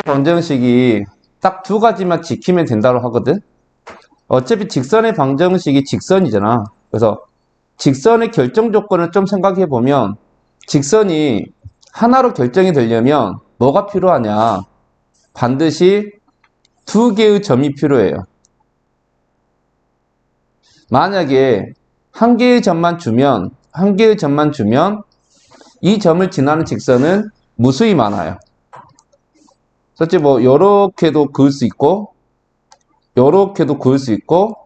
방정식이 딱 두 가지만 지키면 된다고 하거든. 어차피 직선의 방정식이 직선이잖아. 그래서 직선의 결정 조건을 좀 생각해 보면 직선이 하나로 결정이 되려면 뭐가 필요하냐? 반드시 두 개의 점이 필요해요. 만약에 한 개의 점만 주면 이 점을 지나는 직선은 무수히 많아요. 솔직히 뭐 요렇게도 그을 수 있고 요렇게도 그을 수 있고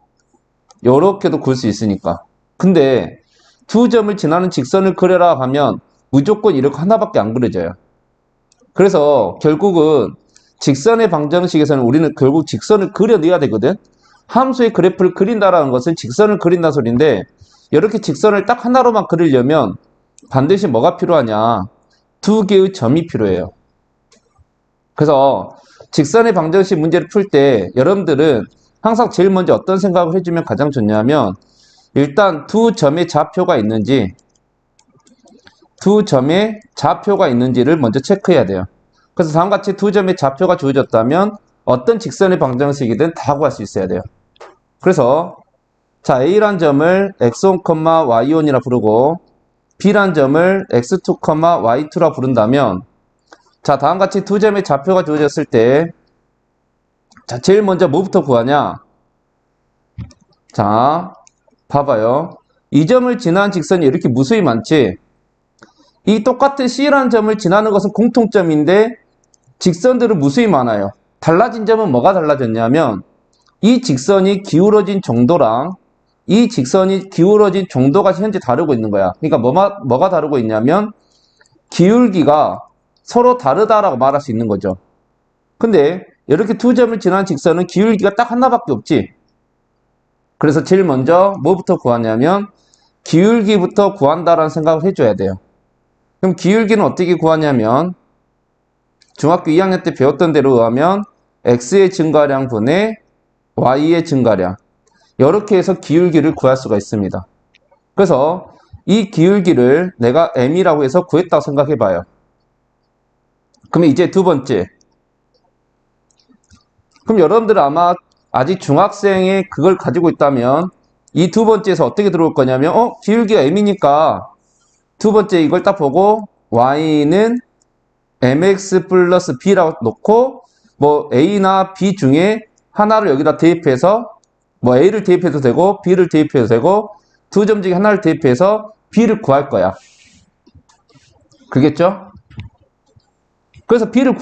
요렇게도 그을 수 있으니까. 근데 두 점을 지나는 직선을 그려라 하면 무조건 이렇게 하나밖에 안 그려져요. 그래서 결국은 직선의 방정식에서는 우리는 결국 직선을 그려내야 되거든. 함수의 그래프를 그린다라는 것은 직선을 그린다 소리인데 이렇게 직선을 딱 하나로만 그리려면 반드시 뭐가 필요하냐? 두 개의 점이 필요해요. 그래서 직선의 방정식 문제를 풀 때 여러분들은 항상 제일 먼저 어떤 생각을 해주면 가장 좋냐면 일단 두 점의 좌표가 있는지를 먼저 체크해야 돼요. 그래서 다음과 같이 두 점의 좌표가 주어졌다면 어떤 직선의 방정식이든 다 구할 수 있어야 돼요. 그래서 자, A란 점을 x1, y1이라 부르고 B란 점을 x2, y2라 부른다면 자, 다음과 같이 두 점의 좌표가 주어졌을 때 자, 제일 먼저 뭐부터 구하냐? 자, 봐봐요. 이 점을 지나는 직선이 이렇게 무수히 많지? 이 똑같은 C라는 점을 지나는 것은 공통점인데 직선들은 무수히 많아요. 달라진 점은 뭐가 달라졌냐면 이 직선이 기울어진 정도랑 이 직선이 기울어진 정도가 현재 다르고 있는 거야. 그러니까 뭐가 다르고 있냐면 기울기가 서로 다르다라고 말할 수 있는 거죠. 근데 이렇게 두 점을 지나는 직선은 기울기가 딱 하나밖에 없지. 그래서 제일 먼저 뭐부터 구하냐면 기울기부터 구한다라는 생각을 해줘야 돼요. 그럼 기울기는 어떻게 구하냐면 중학교 2학년 때 배웠던 대로 의하면 x의 증가량 분의 y의 증가량 이렇게 해서 기울기를 구할 수가 있습니다. 그래서 이 기울기를 내가 m이라고 해서 구했다고 생각해봐요. 그러면 이제 두 번째. 그럼 여러분들은 아마 아직 중학생이 그걸 가지고 있다면 이 두 번째에서 어떻게 들어올 거냐면 기울기가 m이니까 두 번째 이걸 딱 보고 y는 mx 플러스 b라고 놓고 뭐 a나 b 중에 하나를 여기다 대입해서 뭐 a를 대입해도 되고 b를 대입해도 되고 두 점 중에 하나를 대입해서 b를 구할 거야. 그겠죠? 그래서 b를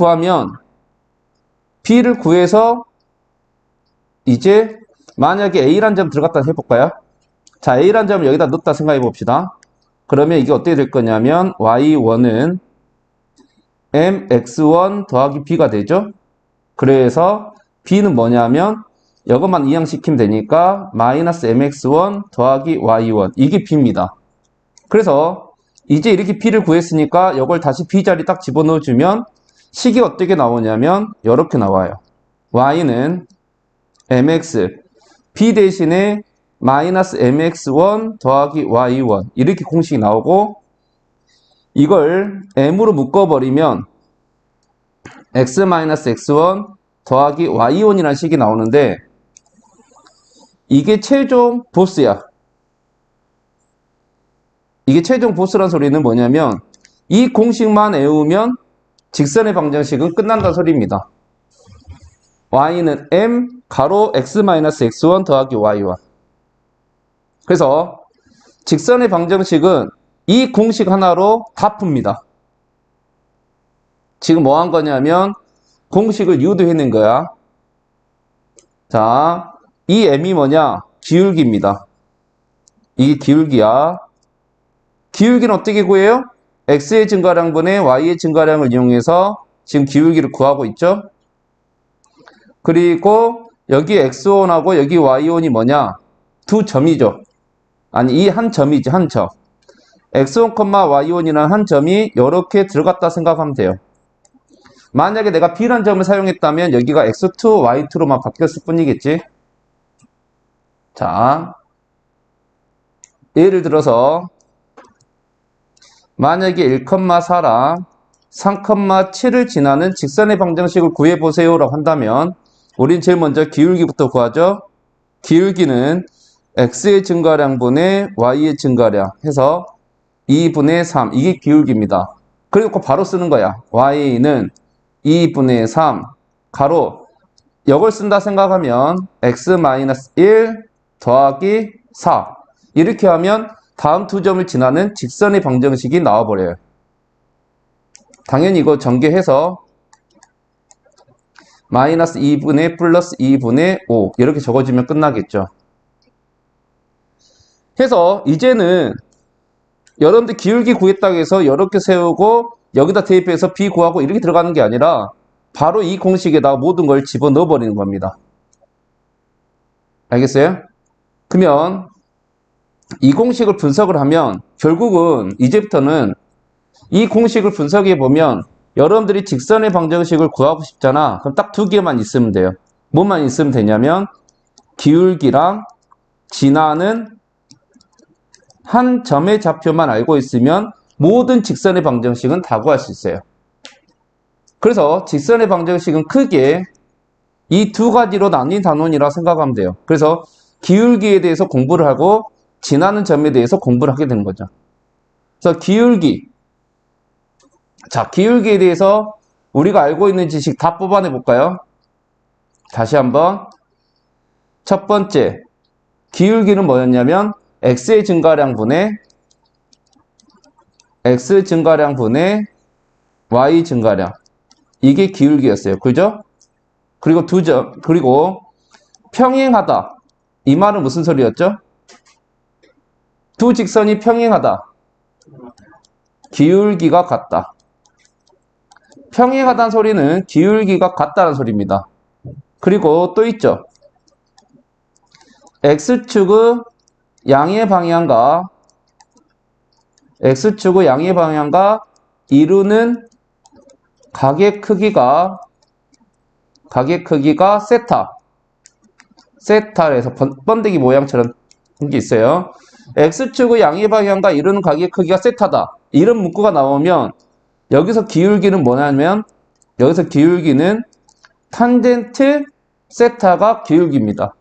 구해서 이제 만약에 a란 점 들어갔다 해볼까요? 자, a란 점을 여기다 넣었다 생각해 봅시다. 그러면 이게 어떻게 될 거냐면 y1은 mx1 더하기 b가 되죠? 그래서 b는 뭐냐면 이것만 이항시키면 되니까 마이너스 mx1 더하기 y1 이게 b입니다. 그래서 이제 이렇게 b를 구했으니까 이걸 다시 b 자리 딱 집어넣어주면 식이 어떻게 나오냐면 이렇게 나와요. y는 mx b 대신에 마이너스 mx1 더하기 y1 이렇게 공식이 나오고 이걸 m으로 묶어버리면 x-x1 더하기 y1이라는 식이 나오는데 이게 최종 보스야. 이게 최종 보스란 소리는 뭐냐면 이 공식만 외우면 직선의 방정식은 끝난다는 소리입니다. y는 m 가로 x-x1 더하기 y1 그래서 직선의 방정식은 이 공식 하나로 다 풉니다. 지금 뭐 한 거냐면 공식을 유도해낸 거야. 자, 이 m이 뭐냐? 기울기입니다. 이게 기울기야. 기울기는 어떻게 구해요? x의 증가량분의 y의 증가량을 이용해서 지금 기울기를 구하고 있죠? 그리고 여기 x1하고 여기 y1이 뭐냐? 두 점이죠. 아니, 이 한 점이지, 한 점. x1, y1이라는 한 점이 이렇게 들어갔다 생각하면 돼요. 만약에 내가 b라는 점을 사용했다면 여기가 x2, y2로만 바뀌었을 뿐이겠지. 자, 예를 들어서 만약에 1,4랑 3,7을 지나는 직선의 방정식을 구해보세요 라고 한다면 우린 제일 먼저 기울기부터 구하죠. 기울기는 x의 증가량분의 y의 증가량 해서 2분의 3 이게 기울기입니다. 그리고 바로 쓰는 거야. y는 2분의 3 가로 역을 쓴다 생각하면 x-1 더하기 4 이렇게 하면 다음 두 점을 지나는 직선의 방정식이 나와버려요. 당연히 이거 전개해서 마이너스 2분의 플러스 2분의 5 이렇게 적어주면 끝나겠죠. 해서 이제는 여러분들 기울기 구했다고 해서 이렇게 세우고 여기다 대입해서 b 구하고 이렇게 들어가는 게 아니라 바로 이 공식에다가 모든 걸 집어넣어 버리는 겁니다. 알겠어요? 그러면 이 공식을 분석을 하면 결국은 이제부터는 이 공식을 분석해 보면 여러분들이 직선의 방정식을 구하고 싶잖아. 그럼 딱 두 개만 있으면 돼요. 뭐만 있으면 되냐면 기울기랑 지나는 한 점의 좌표만 알고 있으면 모든 직선의 방정식은 다 구할 수 있어요. 그래서 직선의 방정식은 크게 이 두 가지로 나뉜 단원이라 생각하면 돼요. 그래서 기울기에 대해서 공부를 하고 지나는 점에 대해서 공부를 하게 되는 거죠. 그래서 기울기. 자, 기울기에 대해서 우리가 알고 있는 지식 다 뽑아내 볼까요? 다시 한번. 첫 번째, 기울기는 뭐였냐면 x의 증가량분의 x 증가량분의 y 증가량. 이게 기울기였어요. 그죠? 그리고 그리고 평행하다. 이 말은 무슨 소리였죠? 두 직선이 평행하다. 기울기가 같다. 평행하다는 소리는 기울기가 같다는 소리입니다. 그리고 또 있죠. x축의 양의 방향과 이루는 각의 크기가 세타에서 번데기 모양처럼 게 있어요. x축의 양의 방향과 이루는 각의 크기가 세타다. 이런 문구가 나오면 여기서 기울기는 뭐냐면 여기서 기울기는 탄젠트 세타가 기울기입니다.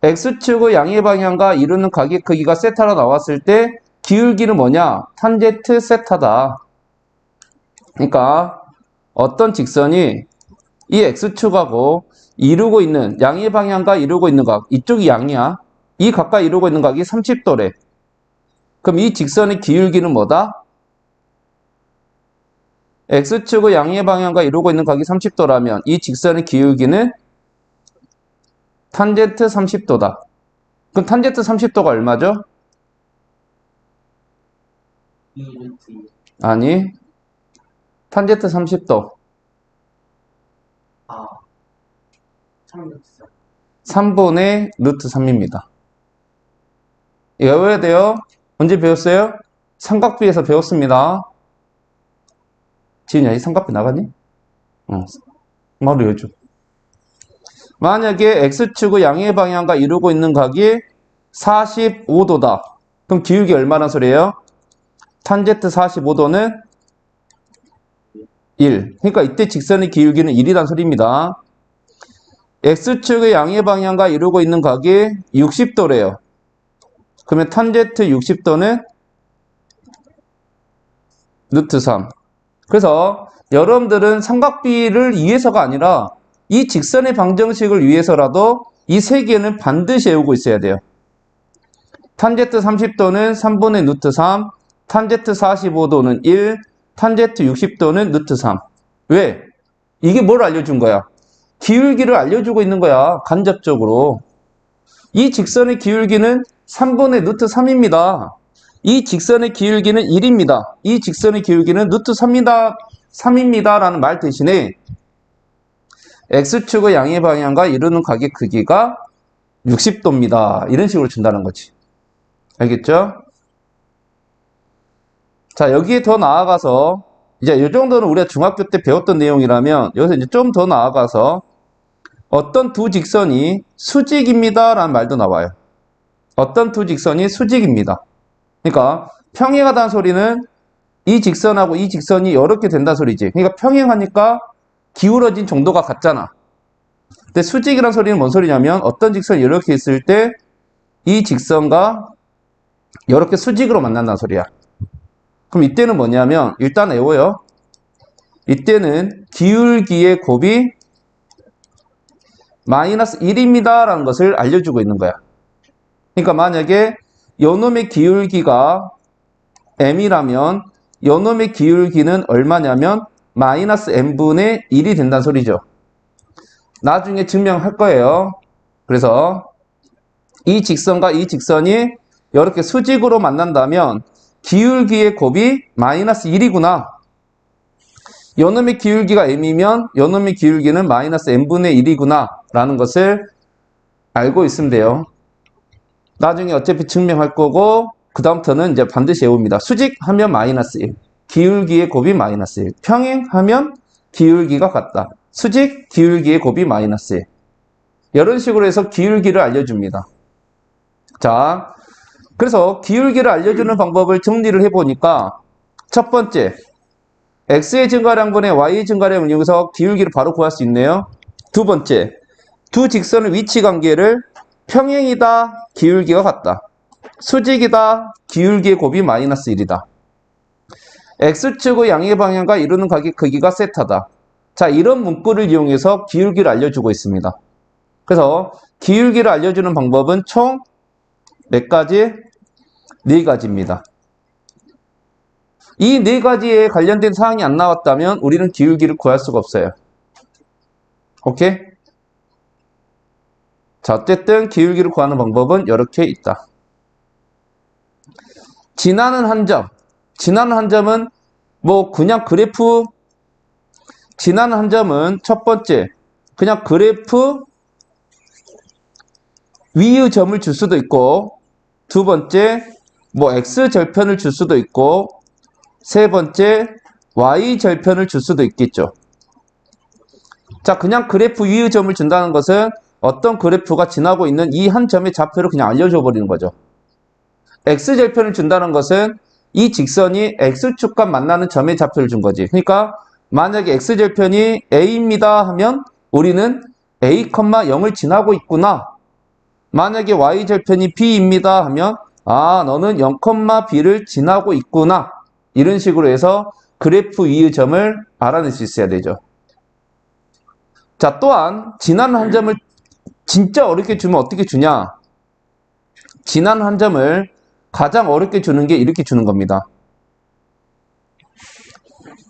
x축의 양의 방향과 이루는 각의 크기가 세타로 나왔을 때 기울기는 뭐냐? 탄젠트 세타다. 그러니까 어떤 직선이 이 x축하고 이루고 있는 양의 방향과 이루고 있는 각, 이쪽이 양이야. 이 각과 이루고 있는 각이 30도래. 그럼 이 직선의 기울기는 뭐다? x축의 양의 방향과 이루고 있는 각이 30도라면 이 직선의 기울기는 탄젠트 30도다. 그럼 탄젠트 30도가 얼마죠? 아니, 탄젠트 30도. 3분의 루트 3입니다. 이거 외워야 돼요. 언제 배웠어요? 삼각비에서 배웠습니다. 지은야, 이 삼각비 나가니? 말을 해줘. 만약에 x축의 양의 방향과 이루고 있는 각이 45도다. 그럼 기울기 얼마나 소리예요? 탄젠트 45도는 1. 그러니까 이때 직선의 기울기는 1이란 소리입니다. x축의 양의 방향과 이루고 있는 각이 60도래요. 그러면 탄젠트 60도는 루트 3. 그래서 여러분들은 삼각비를 위해서가 아니라 이 직선의 방정식을 위해서라도 이 세 개는 반드시 외우고 있어야 돼요. 탄젠트 30도는 3분의 루트 3, 탄젠트 45도는 1, 탄젠트 60도는 루트 3. 왜? 이게 뭘 알려준 거야? 기울기를 알려주고 있는 거야. 간접적으로. 이 직선의 기울기는 3분의 루트 3입니다. 이 직선의 기울기는 1입니다. 이 직선의 기울기는 루트 3입니다. 라는 말 대신에 x축의 양의 방향과 이루는 각의 크기가 60도입니다. 이런 식으로 준다는 거지. 알겠죠? 자, 여기에 더 나아가서 이제 이 정도는 우리가 중학교 때 배웠던 내용이라면 여기서 이제 좀 더 나아가서 어떤 두 직선이 수직입니다. 라는 말도 나와요. 어떤 두 직선이 수직입니다. 그러니까 평행하다는 소리는 이 직선하고 이 직선이 이렇게 된다 소리지. 그러니까 평행하니까 기울어진 정도가 같잖아. 근데 수직이란 소리는 뭔 소리냐면 어떤 직선이 이렇게 있을 때 이 직선과 이렇게 수직으로 만난다는 소리야. 그럼 이때는 뭐냐면 일단 외워요. 이때는 기울기의 곱이 마이너스 1입니다 라는 것을 알려주고 있는 거야. 그러니까 만약에 요놈의 기울기가 m이라면 요놈의 기울기는 얼마냐면 마이너스 m분의 1이 된다는 소리죠. 나중에 증명할 거예요. 그래서 이 직선과 이 직선이 이렇게 수직으로 만난다면 기울기의 곱이 마이너스 1이구나. 요놈의 기울기가 m이면 요놈의 기울기는 마이너스 m분의 1이구나 라는 것을 알고 있으면 돼요. 나중에 어차피 증명할 거고 그 다음부터는 이제 반드시 외웁니다. 수직하면 마이너스 1, 기울기의 곱이 마이너스 1, 평행하면 기울기가 같다. 수직, 기울기의 곱이 마이너스 1. 이런 식으로 해서 기울기를 알려줍니다. 자, 그래서 기울기를 알려주는 방법을 정리를 해보니까 첫 번째, x의 증가량분의 y의 증가량을 이용해서 기울기를 바로 구할 수 있네요. 두 번째, 두 직선의 위치 관계를 평행이다, 기울기가 같다. 수직이다, 기울기의 곱이 마이너스 1이다. x축의 양의 방향과 이루는 각의 크기가 세타다. 자, 이런 문구를 이용해서 기울기를 알려주고 있습니다. 그래서 기울기를 알려주는 방법은 총 몇 가지? 네 가지입니다. 이 네 가지에 관련된 사항이 안 나왔다면 우리는 기울기를 구할 수가 없어요. 오케이? 자, 어쨌든 기울기를 구하는 방법은 이렇게 있다. 지나는 한 점. 지나는 한 점은 뭐 그냥 그래프, 지나는 한 점은 첫 번째, 그냥 그래프 위의 점을 줄 수도 있고, 두 번째, 뭐 x절편을 줄 수도 있고, 세 번째, y절편을 줄 수도 있겠죠. 자, 그냥 그래프 위의 점을 준다는 것은 어떤 그래프가 지나고 있는 이 한 점의 좌표를 그냥 알려줘 버리는 거죠. x절편을 준다는 것은 이 직선이 x축과 만나는 점의 좌표를 준 거지. 그러니까 만약에 x절편이 a입니다 하면 우리는 a, 0을 지나고 있구나. 만약에 y절편이 b입니다 하면 아, 너는 0, b를 지나고 있구나. 이런 식으로 해서 그래프 위의 점을 알아낼 수 있어야 되죠. 자, 또한 지나는 한 점을 진짜 어렵게 주면 어떻게 주냐? 지나는 한 점을 가장 어렵게 주는 게 이렇게 주는 겁니다.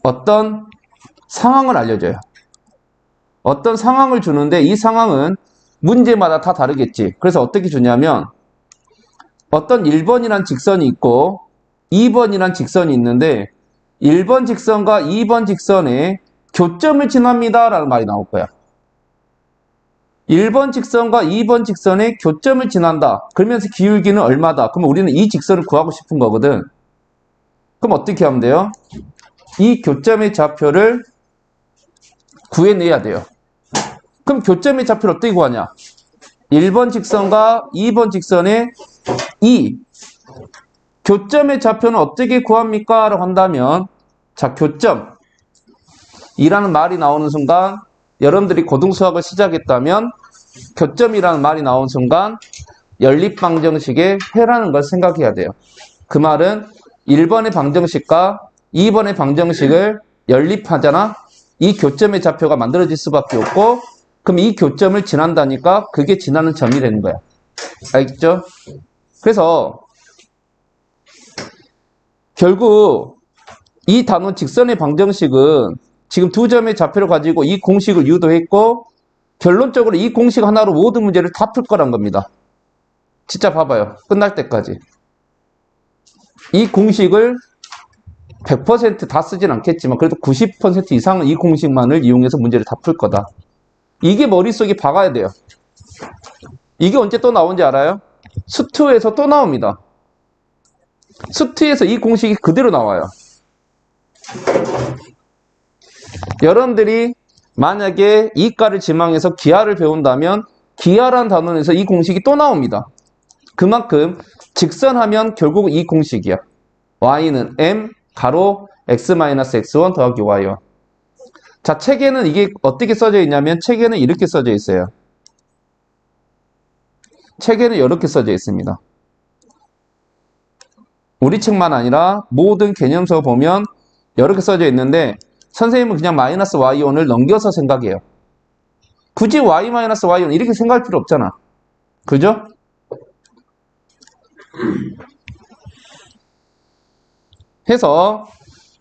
어떤 상황을 알려줘요. 어떤 상황을 주는데 이 상황은 문제마다 다 다르겠지. 그래서 어떻게 주냐면 어떤 1번이란 직선이 있고 2번이란 직선이 있는데 1번 직선과 2번 직선에 교점을 지납니다 라는 말이 나올 거야. 1번 직선과 2번 직선에 교점을 지난다. 그러면서 기울기는 얼마다. 그러면 우리는 이 직선을 구하고 싶은 거거든. 그럼 어떻게 하면 돼요? 이 교점의 좌표를 구해내야 돼요. 그럼 교점의 좌표를 어떻게 구하냐? 1번 직선과 2번 직선의 이 교점의 좌표는 어떻게 구합니까? 라고 한다면 자, 교점 이라는 말이 나오는 순간 여러분들이 고등수학을 시작했다면 교점이라는 말이 나온 순간 연립방정식의 회라는 걸 생각해야 돼요. 그 말은 1번의 방정식과 2번의 방정식을 연립하잖아. 이 교점의 좌표가 만들어질 수밖에 없고 그럼 이 교점을 지난다니까 그게 지나는 점이 되는 거야. 알겠죠? 그래서 결국 이 단원 직선의 방정식은 지금 두 점의 좌표를 가지고 이 공식을 유도했고 결론적으로 이 공식 하나로 모든 문제를 다 풀 거란 겁니다. 진짜 봐봐요. 끝날 때까지. 이 공식을 100% 다 쓰진 않겠지만 그래도 90% 이상은 이 공식만을 이용해서 문제를 다 풀 거다. 이게 머릿속에 박아야 돼요. 이게 언제 또 나온지 알아요? 수투에서 또 나옵니다. 수투에서 이 공식이 그대로 나와요. 여러분들이 만약에 이과를 지망해서 기하를 배운다면 기하라는 단원에서 이 공식이 또 나옵니다. 그만큼 직선하면 결국 이 공식이야. y는 m, 가로 x-x1 더하기 y1. 자, 책에는 이게 어떻게 써져 있냐면 책에는 이렇게 써져 있어요. 책에는 이렇게 써져 있습니다. 우리 책만 아니라 모든 개념서 보면 이렇게 써져 있는데 선생님은 그냥 마이너스 y1을 넘겨서 생각해요. 굳이 y-y1 이렇게 생각할 필요 없잖아. 그죠? 해서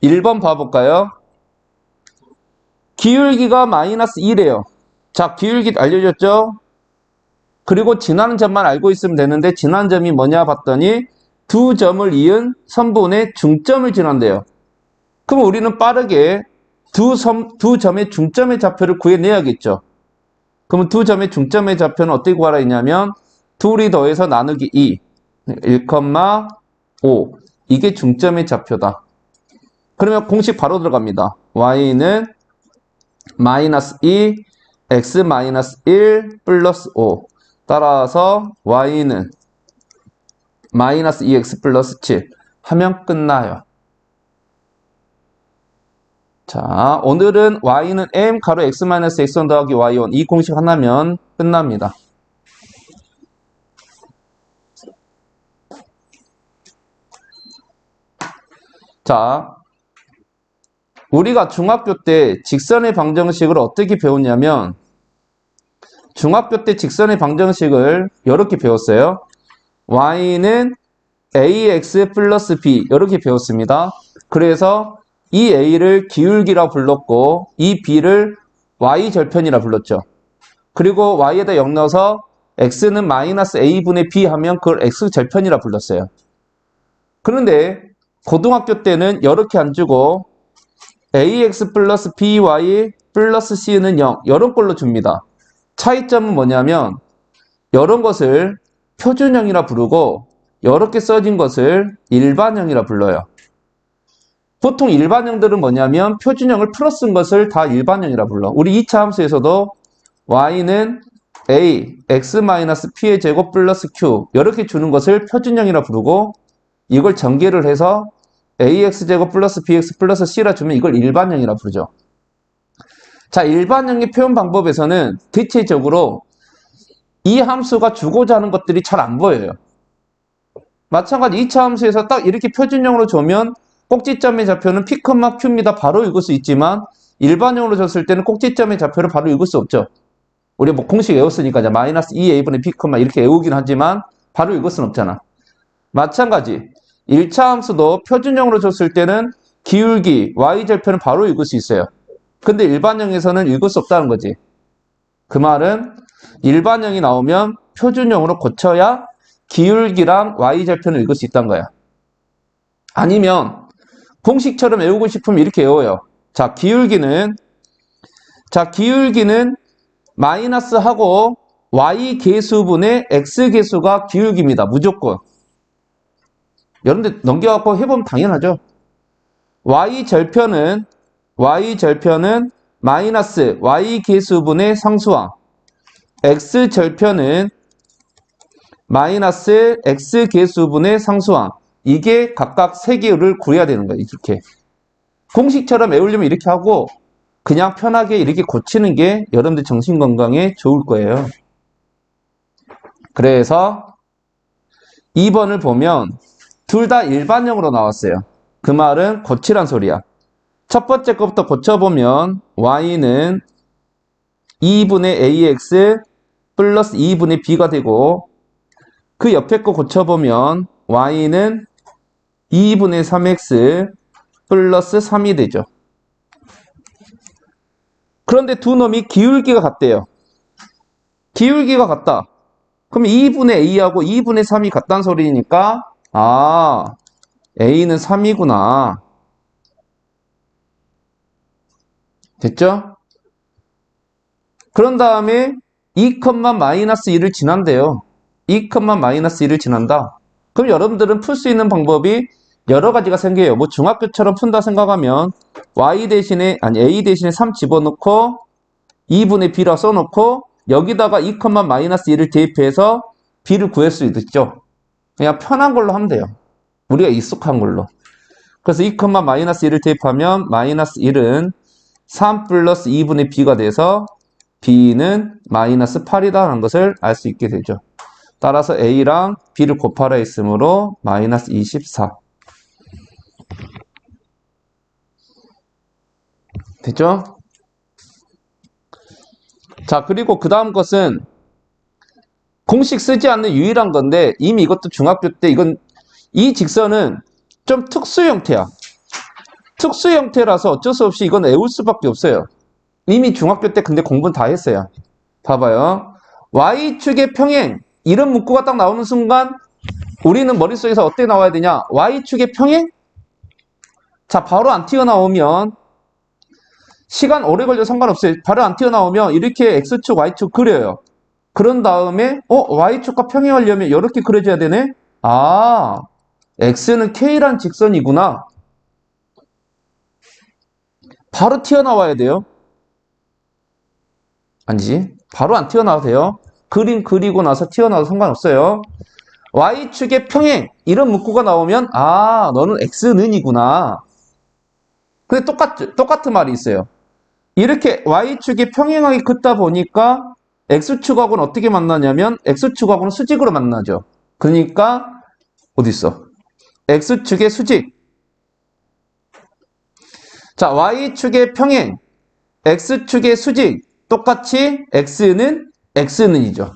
1번 봐볼까요? 기울기가 마이너스 1이에요. 자, 기울기 알려줬죠? 그리고 지나는 점만 알고 있으면 되는데 지나는 점이 뭐냐 봤더니 두 점을 이은 선분의 중점을 지난대요. 그럼 우리는 빠르게 두 점의 중점의 좌표를 구해내야겠죠. 그러면 두 점의 중점의 좌표는 어떻게 구하라 했냐면 둘이 더해서 나누기 2, 1,5 이게 중점의 좌표다. 그러면 공식 바로 들어갑니다. y는 마이너스 2, x 마이너스 1 플러스 5 따라서 y는 마이너스 2x 플러스 7 하면 끝나요. 자, 오늘은 y는 m 가로 x 마이너스 x1 더하기 y1 이 공식 하나면 끝납니다. 자, 우리가 중학교 때 직선의 방정식을 어떻게 배웠냐면 중학교 때 직선의 방정식을 이렇게 배웠어요. y는 ax 플러스 b 이렇게 배웠습니다. 그래서 이 a를 기울기라 불렀고 이 b를 y절편이라 불렀죠. 그리고 y에다 0 넣어서 x는 마이너스 a분의 b 하면 그걸 x절편이라 불렀어요. 그런데 고등학교 때는 이렇게 안 주고 ax 플러스 by 플러스 c는 0 이런 걸로 줍니다. 차이점은 뭐냐면 이런 것을 표준형이라 부르고 이렇게 써진 것을 일반형이라 불러요. 보통 일반형들은 뭐냐면 표준형을 풀어 쓴 것을 다 일반형이라 불러. 우리 2차 함수에서도 y는 a, x-p의 제곱 플러스 q 이렇게 주는 것을 표준형이라 부르고 이걸 전개를 해서 ax제곱 플러스 bx 플러스 c라 주면 이걸 일반형이라 부르죠. 자, 일반형의 표현 방법에서는 대체적으로 이 함수가 주고자 하는 것들이 잘 안 보여요. 마찬가지 2차 함수에서 딱 이렇게 표준형으로 주면 꼭지점의 좌표는 p, q입니다. 바로 읽을 수 있지만 일반형으로 줬을 때는 꼭지점의 좌표를 바로 읽을 수 없죠. 우리 뭐 공식 외웠으니까 이제 마이너스 2a분의 p, 이렇게 외우긴 하지만 바로 읽을 수는 없잖아. 마찬가지 1차 함수도 표준형으로 줬을 때는 기울기, y절편은 바로 읽을 수 있어요. 근데 일반형에서는 읽을 수 없다는 거지. 그 말은 일반형이 나오면 표준형으로 고쳐야 기울기랑 y절편을 읽을 수 있다는 거야. 아니면 공식처럼 외우고 싶으면 이렇게 외워요. 자, 기울기는 마이너스하고 y 계수분의 x 계수가 기울기입니다. 무조건. 여러분들 넘겨갖고 해보면 당연하죠. y절편은 마이너스 y 계수분의 상수항, x절편은 마이너스 x 계수분의 상수항. 이게 각각 3개를 구해야 되는 거예요. 이렇게. 공식처럼 외우려면 이렇게 하고 그냥 편하게 이렇게 고치는 게 여러분들 정신건강에 좋을 거예요. 그래서 2번을 보면 둘 다 일반형으로 나왔어요. 그 말은 고치란 소리야. 첫 번째 것부터 고쳐보면 y는 2분의 ax 플러스 2분의 b가 되고 그 옆에 거 고쳐보면 y는 2분의 3x 플러스 3이 되죠. 그런데 두 놈이 기울기가 같대요. 기울기가 같다. 그럼 2분의 a하고 2분의 3이 같다는 소리니까 a는 3이구나. 됐죠? 그런 다음에 2,-1을 지난대요. 2,-1을 지난다. 그럼 여러분들은 풀 수 있는 방법이 여러 가지가 생겨요. 뭐 중학교처럼 푼다 생각하면 a 대신에 3 집어넣고 2분의 b라 써놓고 여기다가 2,-1을 대입해서 b를 구할 수 있죠. 그냥 편한 걸로 하면 돼요. 우리가 익숙한 걸로. 그래서 2, 마이너스 1을 대입하면 마이너스 1은 3 플러스 2분의 b가 돼서 b는 마이너스 8이다라는 것을 알 수 있게 되죠. 따라서 a랑 b를 곱하라 했으므로 마이너스 24. 됐죠? 자, 그리고 그 다음 것은 공식 쓰지 않는 유일한 건데 이미 이것도 중학교 때 이 직선은 좀 특수 형태야. 특수 형태라서 어쩔 수 없이 이건 외울 수밖에 없어요. 이미 중학교 때 근데 공부는 다 했어요. 봐봐요. Y축의 평행 이런 문구가 딱 나오는 순간 우리는 머릿속에서 어떻게 나와야 되냐? Y축의 평행? 자, 바로 안 튀어나오면 시간 오래 걸려 상관없어요. 바로 안 튀어나오면 이렇게 X축, Y축 그려요. 그런 다음에 Y축과 평행하려면 이렇게 그려줘야 되네? 아, X는 K란 직선이구나. 바로 튀어나와야 돼요. 아니지. 바로 안 튀어나와도 돼요. 그림 그리고 나서 튀어나와도 상관없어요. Y축의 평행 이런 문구가 나오면 아, 너는 X는이구나. 근데 똑같은 말이 있어요. 이렇게 Y축이 평행하게 긋다 보니까 X축하고는 어떻게 만나냐면 X축하고는 수직으로 만나죠. 그러니까 어디 있어? X축의 수직. 자, Y축의 평행, X축의 수직. 똑같이 X는이죠.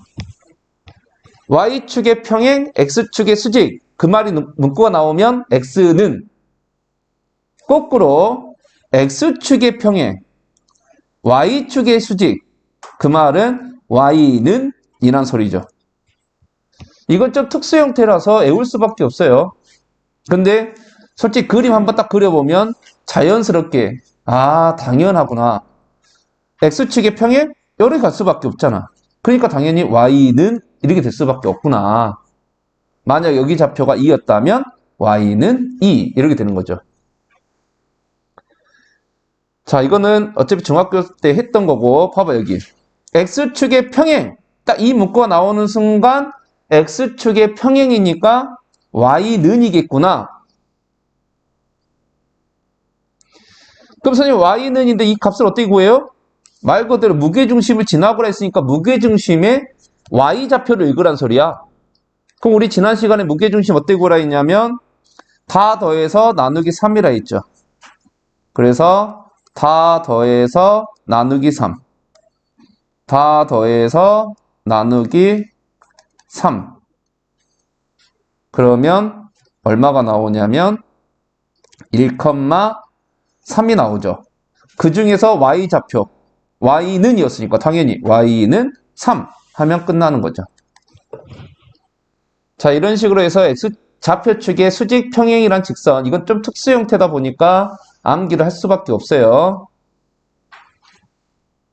Y축의 평행, X축의 수직. 그 말이 문구가 나오면 X는. 거꾸로 X축의 평행, Y축의 수직. 그 말은 Y는 이란 소리죠. 이건 좀 특수 형태라서 외울 수밖에 없어요. 근데 솔직히 그림 한번 딱 그려보면 자연스럽게 아, 당연하구나. X축의 평행? 이렇게 갈 수밖에 없잖아. 그러니까 당연히 Y는 이렇게 될 수밖에 없구나. 만약 여기 좌표가 2였다면 Y는 2 이렇게 되는 거죠. 자, 이거는 어차피 중학교 때 했던 거고 봐봐 여기. X축의 평행. 딱 이 문구가 나오는 순간 X축의 평행이니까 Y는이겠구나. 그럼 선생님 Y는인데 이 값을 어떻게 구해요? 말 그대로 무게중심을 지나고라 했으니까 무게중심의 Y좌표를 읽으란 소리야. 그럼 우리 지난 시간에 무게중심 어떻게 구하라 했냐면 다 더해서 나누기 3이라 했죠. 그래서 다 더해서 나누기 3. 다 더해서 나누기 3. 그러면 얼마가 나오냐면 1,3이 나오죠. 그 중에서 Y좌표. Y는 이었으니까 당연히 Y는 3 하면 끝나는 거죠. 자, 이런 식으로 해서 X좌표축의 수직 평행이란 직선. 이건 좀 특수 형태다 보니까 암기를 할 수밖에 없어요.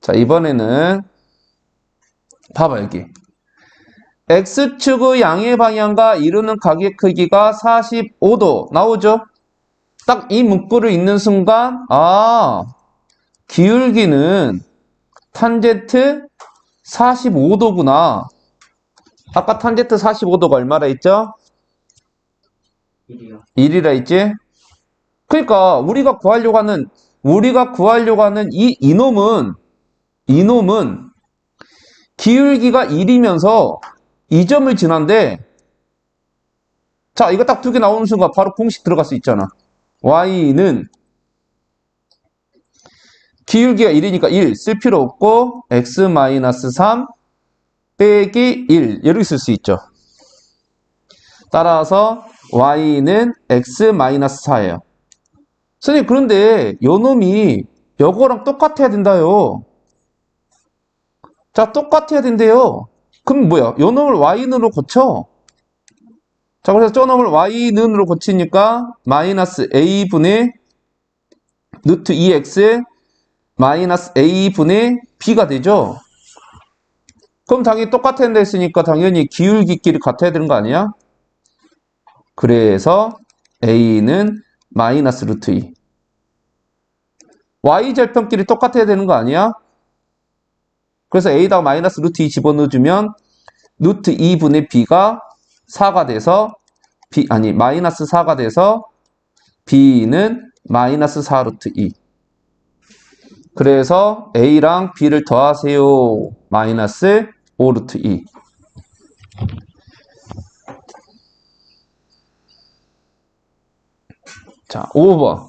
자, 이번에는 봐봐 여기. X축의 양의 방향과 이루는 각의 크기가 45도 나오죠? 딱 이 문구를 읽는 순간 아, 기울기는 탄젠트 45도구나. 아까 탄젠트 45도가 얼마라 했죠? 1이라 했지? 그러니까 우리가 구하려고 하는 이놈은 기울기가 1이면서 이 점을 지난데 자, 이거 딱 두 개 나오는 순간 바로 공식 들어갈 수 있잖아. Y는 기울기가 1이니까 1 쓸 필요 없고 X-3 빼기 1 이렇게 쓸 수 있죠. 따라서 Y는 X-4예요. 선생님 그런데 요놈이 요거랑 똑같아야 된다요. 자, 똑같아야 된대요. 그럼 뭐야? 요놈을 Y는으로 고쳐. 자, 그래서 저놈을 Y는으로 고치니까 마이너스 A분의 루트 2X 마이너스 A분의 B가 되죠. 그럼 당연히 똑같은 데 했으니까 당연히 기울기끼리 같아야 되는 거 아니야? 그래서 A는 마이너스 루트 2. Y절편끼리 똑같아야 되는 거 아니야? 그래서 A다가 마이너스 루트 2 집어넣어주면 루트 2분의 B가 4가 돼서 마이너스 4가 돼서 b는 마이너스 4 루트 2. 그래서 a랑 b를 더하세요. 마이너스 5 루트 2. 자, 5번.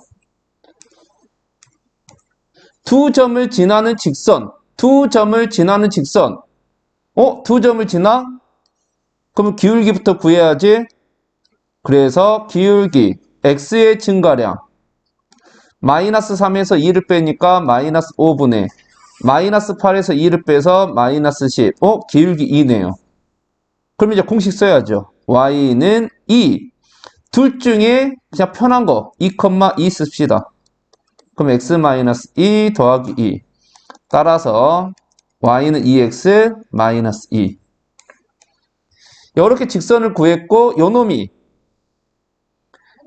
두 점을 지나는 직선. 두 점을 지나는 직선. 두 점을 지나? 그럼 기울기부터 구해야지. 그래서 기울기 x의 증가량 마이너스 3에서 2를 빼니까 마이너스 5분의 마이너스 8에서 2를 빼서 마이너스 10. 기울기 2네요. 그럼 이제 공식 써야죠. y는 2. 둘 중에 그냥 편한 거 2,2 씁시다. 그럼 x-2 더하기 2. 따라서 y는 2x 마이너스 2. 이렇게 직선을 구했고 요 놈이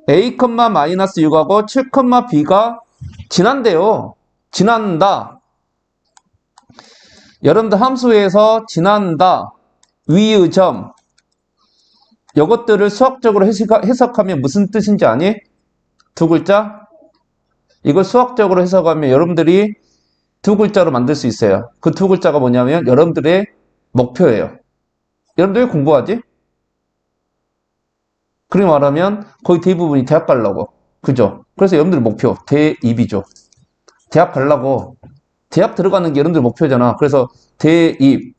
a, 마이너스 6하고 7, b가 지난대요. 지난다. 여러분들 함수에서 지난다. 위의 점. 이것들을 수학적으로 해석하면 무슨 뜻인지 아니? 두 글자? 이걸 수학적으로 해석하면 여러분들이 두 글자로 만들 수 있어요. 그 두 글자가 뭐냐면 여러분들의 목표예요. 여러분들 왜 공부하지? 그렇게 말하면 거의 대부분이 대학 가려고. 그죠? 그래서 여러분들 목표, 대입이죠. 대학 가려고. 대학 들어가는 게 여러분들 목표잖아. 그래서 대입.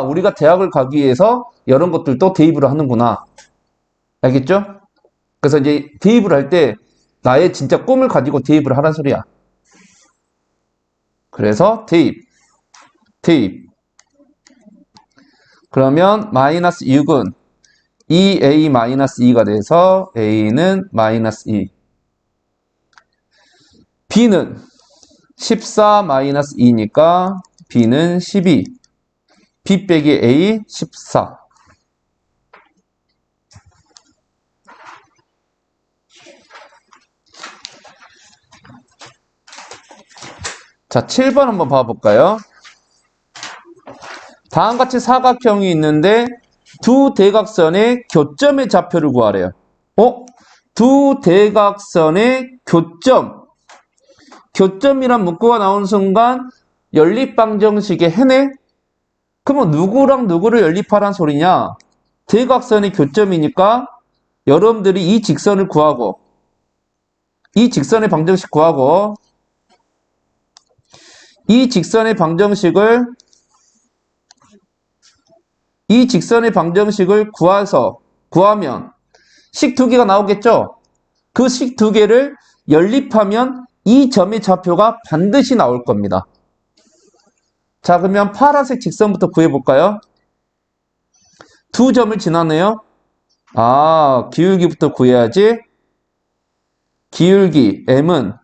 우리가 대학을 가기 위해서 이런 것들도 대입을 하는구나. 알겠죠? 그래서 이제 대입을 할 때 나의 진짜 꿈을 가지고 대입을 하란 소리야. 그래서 대입. 그러면 마이너스 6은 2a 마이너스 2가 돼서 a는 마이너스 2. b는 14 마이너스 2니까 b는 12. b 빼기 a 14. 자, 7번 한번 봐볼까요? 다음같이 사각형이 있는데 두 대각선의 교점의 좌표를 구하래요. 두 대각선의 교점. 교점이란 문구가 나오는 순간 연립방정식에 해내? 그러면 누구랑 누구를 연립하란 소리냐? 대각선의 교점이니까 여러분들이 이 직선을 구하고 이 직선의 방정식 구하고 이 직선의 방정식을 구하면 식 두 개가 나오겠죠? 그 식 두 개를 연립하면 이 점의 좌표가 반드시 나올 겁니다. 자, 그러면 파란색 직선부터 구해볼까요? 두 점을 지나네요. 기울기부터 구해야지. 기울기 m은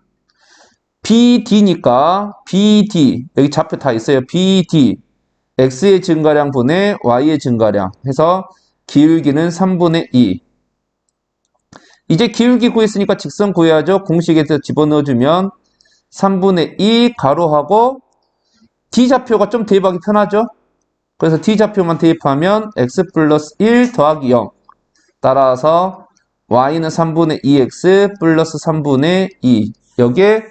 BD니까 BD 여기 좌표 다 있어요. BD x의 증가량 분의 y의 증가량 해서 기울기는 3분의 2. 이제 기울기 구했으니까 직선 구해야죠. 공식에서 집어넣어주면 3분의 2 가로하고 D좌표가 좀 대입하기 편하죠. 그래서 D좌표만 대입하면 x 플러스 1 더하기 0. 따라서 y는 3분의 2x 플러스 3분의 2. 여기에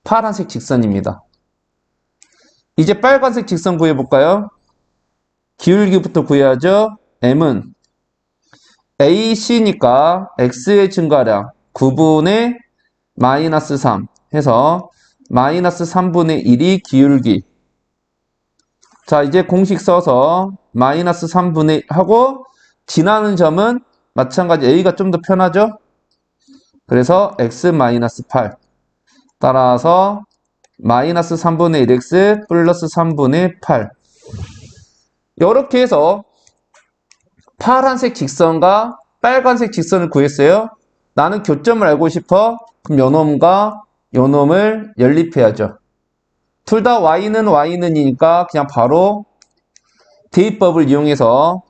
파란색 직선입니다. 이제 빨간색 직선 구해볼까요? 기울기부터 구해야죠. m은 AC니까 x의 증가량 9분의 마이너스 3 해서 마이너스 3분의 1이 기울기. 자, 이제 공식 써서 마이너스 3분의 1 하고 지나는 점은 마찬가지 a가 좀 더 편하죠? 그래서 x 마이너스 8. 따라서 마이너스 3분의 1x 플러스 3분의 8. 이렇게 해서 파란색 직선과 빨간색 직선을 구했어요. 나는 교점을 알고 싶어. 그럼 요놈과 요놈을 연립해야죠. 둘 다 y는이니까 그냥 바로 대입법을 이용해서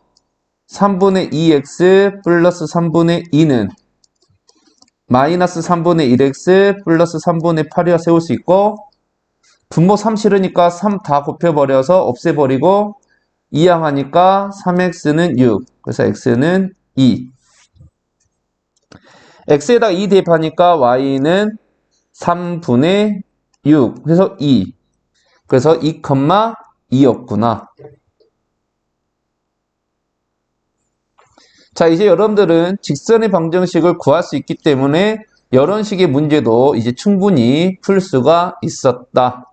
3분의 2x 플러스 3분의 2는 마이너스 3분의 1x 플러스 3분의 8이라 세울 수 있고 분모 3 싫으니까 3 다 곱해버려서 없애버리고 이항하니까 3x는 6. 그래서 x는 2. x에다가 2 대입하니까 y는 3분의 6. 그래서 2. 그래서 2,2였구나. 자, 이제 여러분들은 직선의 방정식을 구할 수 있기 때문에 이런 식의 문제도 이제 충분히 풀 수가 있었다.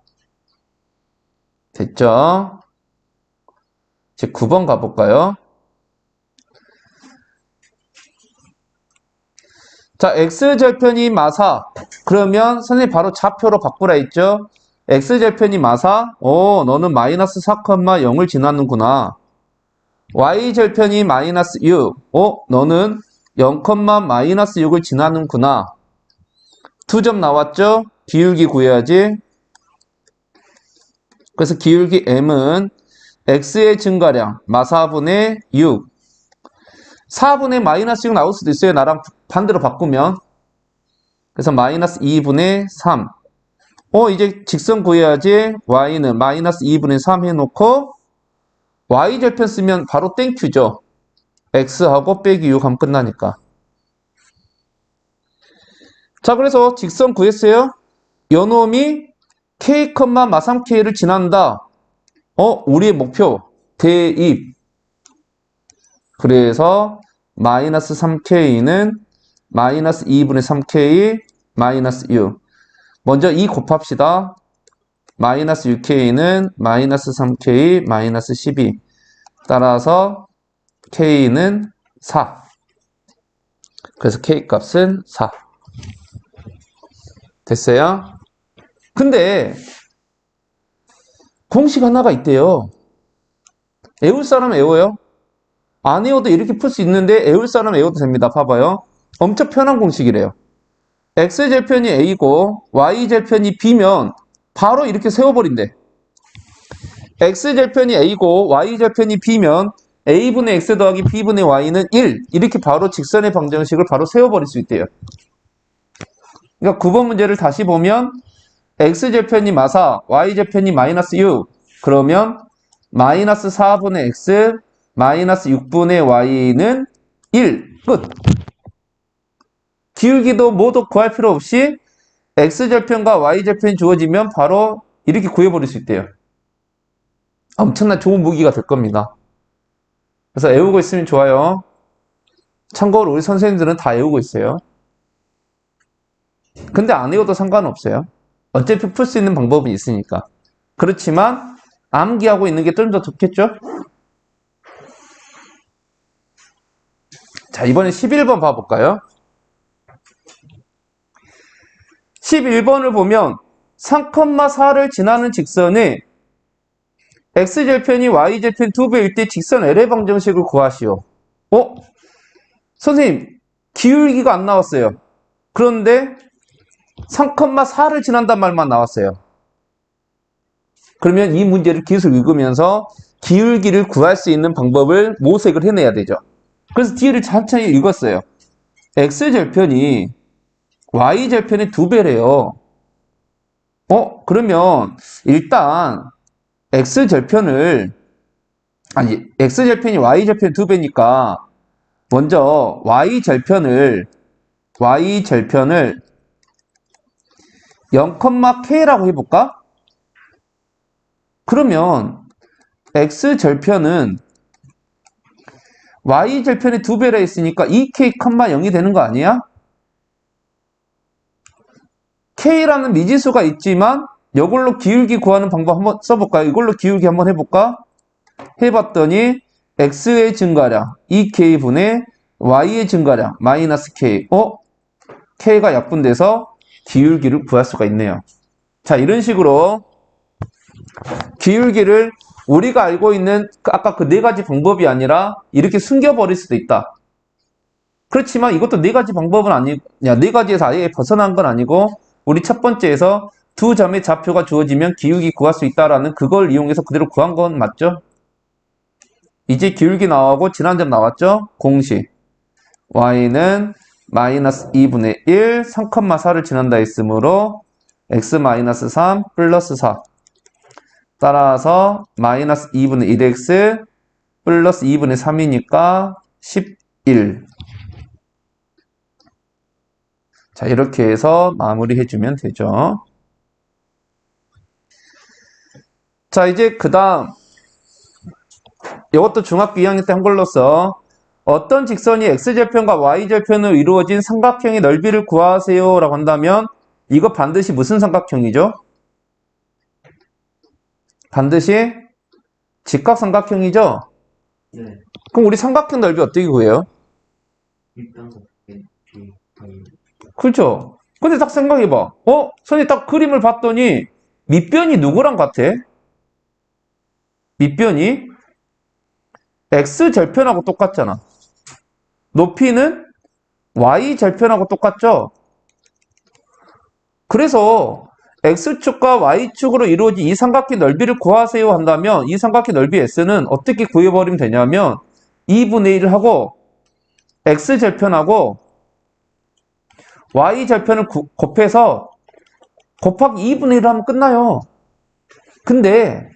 됐죠? 이제 9번 가볼까요? 자, x절편이 마사. 그러면 선생님 바로 좌표로 바꾸라 했죠? x절편이 마사. 너는 마이너스 4,0을 지나는구나. y절편이 마이너스 6. 너는 0, 마이너스 6을 지나는구나. 2점 나왔죠? 기울기 구해야지. 그래서 기울기 m은 x의 증가량 마사분의 6. 4분의 마이너스 6 나올 수도 있어요. 나랑 반대로 바꾸면. 그래서 마이너스 2분의 3. 이제 직선 구해야지. y는 마이너스 2분의 3 해놓고 y절편 쓰면 바로 땡큐죠. x하고 빼기 6 하면 끝나니까. 자, 그래서 직선 구했어요. 요 놈이 k, 마3k를 지난다. 우리의 목표 대입. 그래서 마이너스 3k는 마이너스 2분의 3k 마이너스 6. 먼저 2 곱합시다. 마이너스 6k는 마이너스 3k 마이너스 12. 따라서 k는 4. 그래서 k 값은 4. 됐어요? 근데 공식 하나가 있대요. 외울 사람 외워요? 안 외워도 이렇게 풀 수 있는데 외울 사람 외워도 됩니다. 봐봐요. 엄청 편한 공식이래요. x절편이 a고 y절편이 b면 바로 이렇게 세워버린대. x절편이 a고 y절편이 b면 a분의 x 더하기 b분의 y는 1. 이렇게 바로 직선의 방정식을 바로 세워버릴 수 있대요. 그러니까 9번 문제를 다시 보면 x절편이 마사, y절편이 마이너스 6. 그러면 마이너스 4분의 x, 마이너스 6분의 y는 1. 끝. 기울기도 뭐도 구할 필요 없이 x절편과 y절편이 주어지면 바로 이렇게 구해버릴 수 있대요. 엄청난 좋은 무기가 될 겁니다. 그래서 외우고 있으면 좋아요. 참고로 우리 선생님들은 다 외우고 있어요. 근데 안 외워도 상관없어요. 어차피 풀 수 있는 방법이 있으니까. 그렇지만 암기하고 있는 게 좀 더 좋겠죠? 자, 이번에 11번 봐볼까요? 11번을 보면 3,4를 지나는 직선의 x절편이 y절편 2배일 때 직선 L의 방정식을 구하시오. 선생님, 기울기가 안 나왔어요. 그런데 3,4를 지난단 말만 나왔어요. 그러면 이 문제를 기술 읽으면서 기울기를 구할 수 있는 방법을 모색을 해내야 되죠. 그래서 뒤를 천천히 읽었어요. x절편이 y절편의 2배래요. 그러면 일단 x절편이 y절편 2배니까 먼저 y절편을 0,k라고 해볼까? 그러면 x절편은 y절편의 2배라 했으니까 2k, 0이 되는 거 아니야? k라는 미지수가 있지만 이걸로 기울기 구하는 방법 한번 써볼까요? 이걸로 기울기 한번 해볼까? 해봤더니 x의 증가량 2k분의 y의 증가량 마이너스 k. k가 약분돼서 기울기를 구할 수가 있네요. 자, 이런 식으로 기울기를 우리가 알고 있는 아까 그 4가지 방법이 아니라 이렇게 숨겨버릴 수도 있다. 그렇지만 이것도 4가지 방법은 아니고 4가지에서 아예 벗어난 건 아니고 우리 첫 번째에서 두 점의 좌표가 주어지면 기울기 구할 수 있다라는 그걸 이용해서 그대로 구한 건 맞죠? 이제 기울기 나오고 지난 점 나왔죠? 공식 y는 마이너스 2분의 1 3,4를 지난다 했으므로 x 마이너스 3 플러스 4 따라서 마이너스 2분의 1x 플러스 2분의 3이니까 11. 자, 이렇게 해서 마무리해주면 되죠. 자, 이제 그 다음 이것도 중학교 2학년 때 한 걸로써 어떤 직선이 x절편과 y절편으로 이루어진 삼각형의 넓이를 구하세요 라고 한다면 이거 반드시 무슨 삼각형이죠? 반드시 직각삼각형이죠? 네. 그럼 우리 삼각형 넓이 어떻게 구해요? 그렇죠? 근데 딱 생각해봐. 선생님 딱 그림을 봤더니 밑변이 누구랑 같아? 밑변이 x절편하고 똑같잖아. 높이는 y절편하고 똑같죠? 그래서 x축과 y축으로 이루어진 이 삼각형 넓이를 구하세요 한다면 이 삼각형 넓이 s는 어떻게 구해버리면 되냐면 2분의 1을 하고 x절편하고 y절편을 곱해서 곱하기 2분의 1을 하면 끝나요. 근데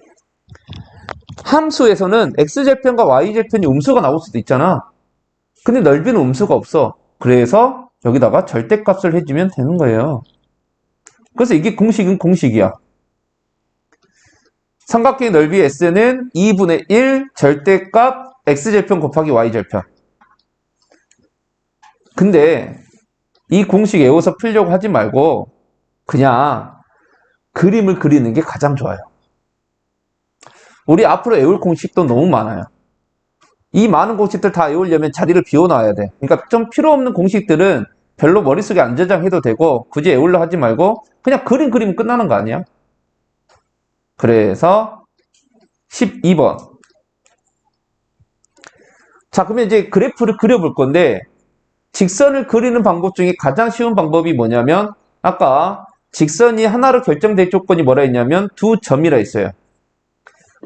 함수에서는 x절편과 y절편이 음수가 나올 수도 있잖아. 근데 넓이는 음수가 없어. 그래서 여기다가 절대값을 해주면 되는 거예요. 그래서 이게 공식은 공식이야. 삼각형의 넓이 S는 2분의 1 절대값 X절편 곱하기 Y절편. 근데 이 공식 외워서 풀려고 하지 말고 그냥 그림을 그리는 게 가장 좋아요. 우리 앞으로 외울 공식도 너무 많아요. 이 많은 공식들 다 외우려면 자리를 비워놔야 돼. 그러니까 좀 필요 없는 공식들은 별로 머릿속에 안 저장해도 되고 굳이 외우려 하지 말고 그냥 그림 그리면 끝나는 거 아니야? 그래서 12번. 자, 그러면 이제 그래프를 그려볼 건데 직선을 그리는 방법 중에 가장 쉬운 방법이 뭐냐면 아까 직선이 하나로 결정될 조건이 뭐라 했냐면 두 점이라 했어요.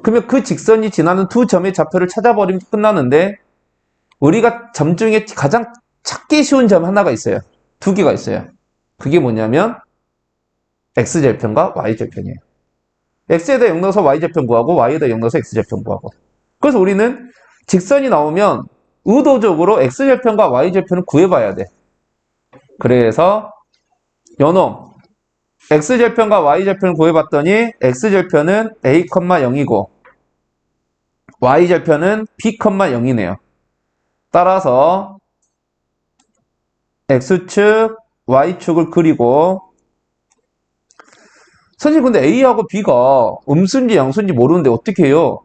그러면 그 직선이 지나는 두 점의 좌표를 찾아버리면 끝나는데 우리가 점 중에 가장 찾기 쉬운 점 하나가 있어요. 두 개가 있어요. 그게 뭐냐면 x절편과 y절편이에요. x에다 0 넣어서 y절편 구하고 y에다 0 넣어서 x절편 구하고. 그래서 우리는 직선이 나오면 의도적으로 x절편과 y절편을 구해봐야 돼. 그래서 요놈 x절편과 y절편을 구해봤더니 x절편은 a, 0이고 y절편은 b, 0이네요. 따라서 x축, y축을 그리고 선생님 근데 a하고 b가 음수인지 양수인지 모르는데 어떻게 해요?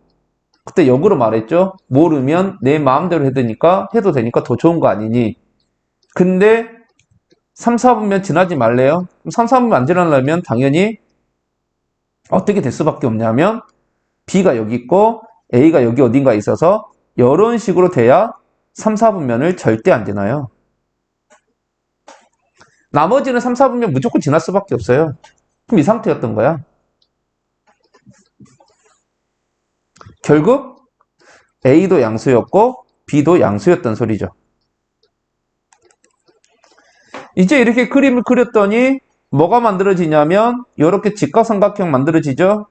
그때 역으로 말했죠. 모르면 내 마음대로 해도 되니까 더 좋은 거 아니니. 근데 3, 4분면 지나지 말래요. 3, 4분면 안 지나려면 당연히 어떻게 될 수밖에 없냐면 b가 여기 있고 a가 여기 어딘가에 있어서 이런 식으로 돼야 3, 4분면을 절대 안 지나요. 나머지는 3, 4분면 무조건 지날 수밖에 없어요. 그럼 이 상태였던 거야. 결국 A도 양수였고 B도 양수였던 소리죠. 이제 이렇게 그림을 그렸더니 뭐가 만들어지냐면 이렇게 직각삼각형 만들어지죠.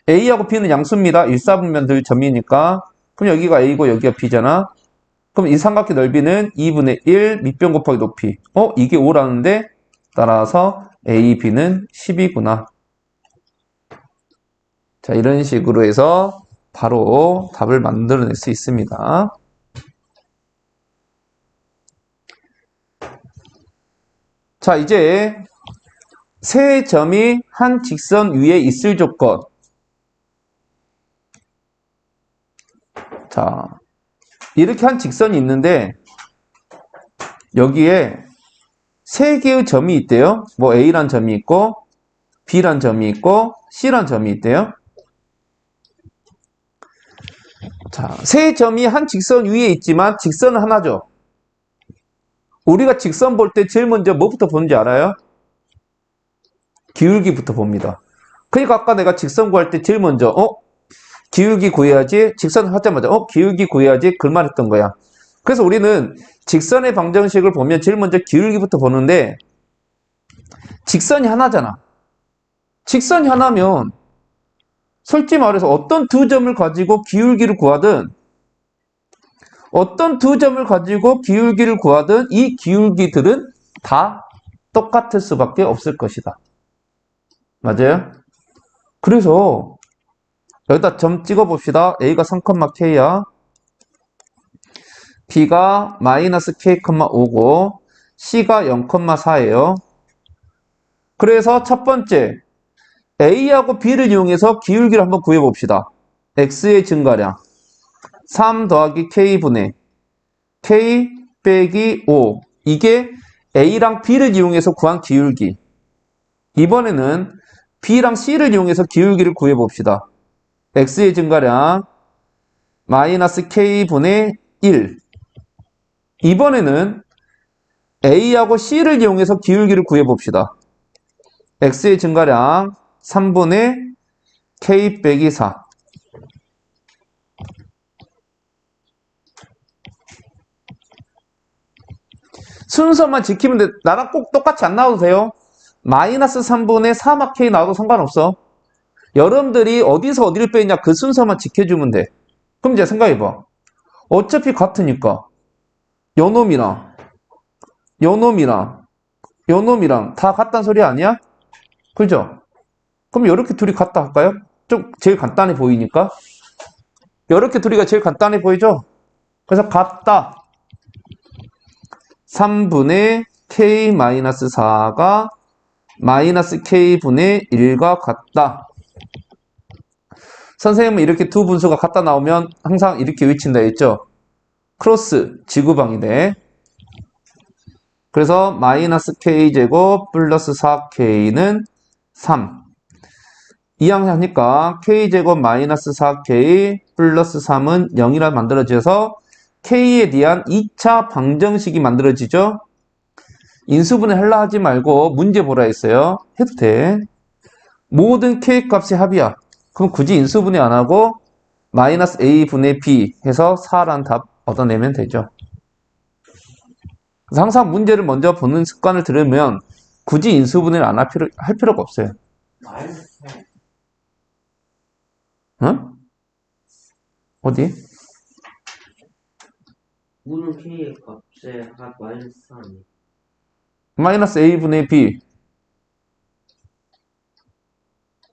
A하고 B는 양수입니다. 1사분면 점이니까. 그럼 여기가 A고 여기가 B잖아. 그럼 이 삼각형 넓이는 2분의 1 밑변 곱하기 높이. 이게 5라는데 따라서 A, B는 10이구나. 자, 이런 식으로 해서 바로 답을 만들어낼 수 있습니다. 자, 이제 세 점이 한 직선 위에 있을 조건. 자, 이렇게 한 직선이 있는데 여기에 세 개의 점이 있대요. 뭐 A란 점이 있고 B란 점이 있고 C란 점이 있대요. 자, 세 점이 한 직선 위에 있지만 직선은 하나죠. 우리가 직선 볼 때 제일 먼저 뭐부터 보는지 알아요? 기울기부터 봅니다. 그러니까 아까 내가 직선 구할 때 제일 먼저 기울기 구해야지 직선 하자마자 기울기 구해야지 그 말했던 거야. 그래서 우리는 직선의 방정식을 보면 제일 먼저 기울기부터 보는데 직선이 하나잖아. 직선이 하나면 솔직히 말해서 어떤 두 점을 가지고 기울기를 구하든 어떤 두 점을 가지고 기울기를 구하든 이 기울기들은 다 똑같을 수밖에 없을 것이다. 맞아요? 그래서 여기다 점 찍어봅시다. A가 3,K야. B가 마이너스 K, 5고 C가 0,4예요. 그래서 첫 번째 A하고 B를 이용해서 기울기를 한번 구해봅시다. X의 증가량 3 더하기 K분의 K 빼기 5. 이게 A랑 B를 이용해서 구한 기울기. 이번에는 B랑 C를 이용해서 기울기를 구해봅시다. X의 증가량 마이너스 K분의 1. 이번에는 A하고 C를 이용해서 기울기를 구해봅시다. X의 증가량 3분의 K 빼기 4. 순서만 지키면 돼. 나랑 꼭 똑같이 안 나와도 돼요. 마이너스 3분의 4막 K 나와도 상관없어. 여러분들이 어디서 어디를 빼냐 그 순서만 지켜주면 돼. 그럼 이제 생각해봐. 어차피 같으니까 요놈이랑 요놈이랑 다 같다는 소리 아니야? 그죠? 그럼 이렇게 둘이 같다 할까요? 좀 제일 간단해 보이니까. 이렇게 둘이가 제일 간단해 보이죠? 그래서 같다. 3분의 K-4가 마이너스 K분의 1과 같다. 선생님은 이렇게 두 분수가 같다 나오면 항상 이렇게 외친다 했죠? 크로스 지구방위대. 그래서 마이너스 K제곱 플러스 4K는 3. 이항하니까 K제곱 마이너스 4K 플러스 3은 0이라 만들어져서 K에 대한 2차 방정식이 만들어지죠? 인수분해 하려 하지 말고 문제 보라 했어요. 해도 돼. 모든 K 값이 합이야. 그럼 굳이 인수분해 안 하고 마이너스 A분의 B 해서 4라는 답 얻어내면 되죠. 그래서 항상 문제를 먼저 보는 습관을 들으면 굳이 인수분해를 안 할 필요가 없어요. 응? 어디? 모든 K의 값의 합 마이너스 3이 마이너스 A분의 B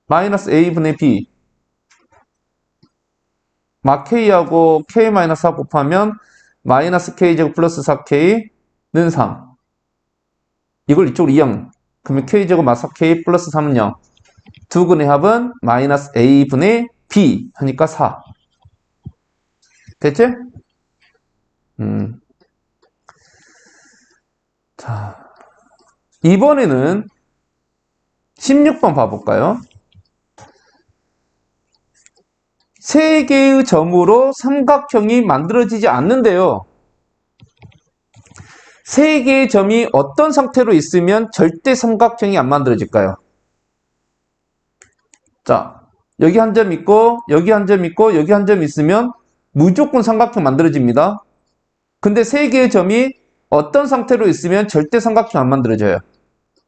마이너스 A분의 B 막 K하고 K-4 곱하면 마이너스 K제곱 플러스 4K는 3. 이걸 이쪽으로 2형. 그러면 K제곱 마사 K 플러스 3은 0. 두 근의 합은 마이너스 A분의 B 하니까 4. 됐지? 자, 이번에는 16번 봐볼까요? 세 개의 점으로 삼각형이 만들어지지 않는데요. 세 개의 점이 어떤 상태로 있으면 절대 삼각형이 안 만들어질까요? 자, 여기 한 점 있고 여기 한 점 있고 여기 한 점 있으면 무조건 삼각형 만들어집니다. 근데 세 개의 점이 어떤 상태로 있으면 절대 삼각형 안 만들어져요?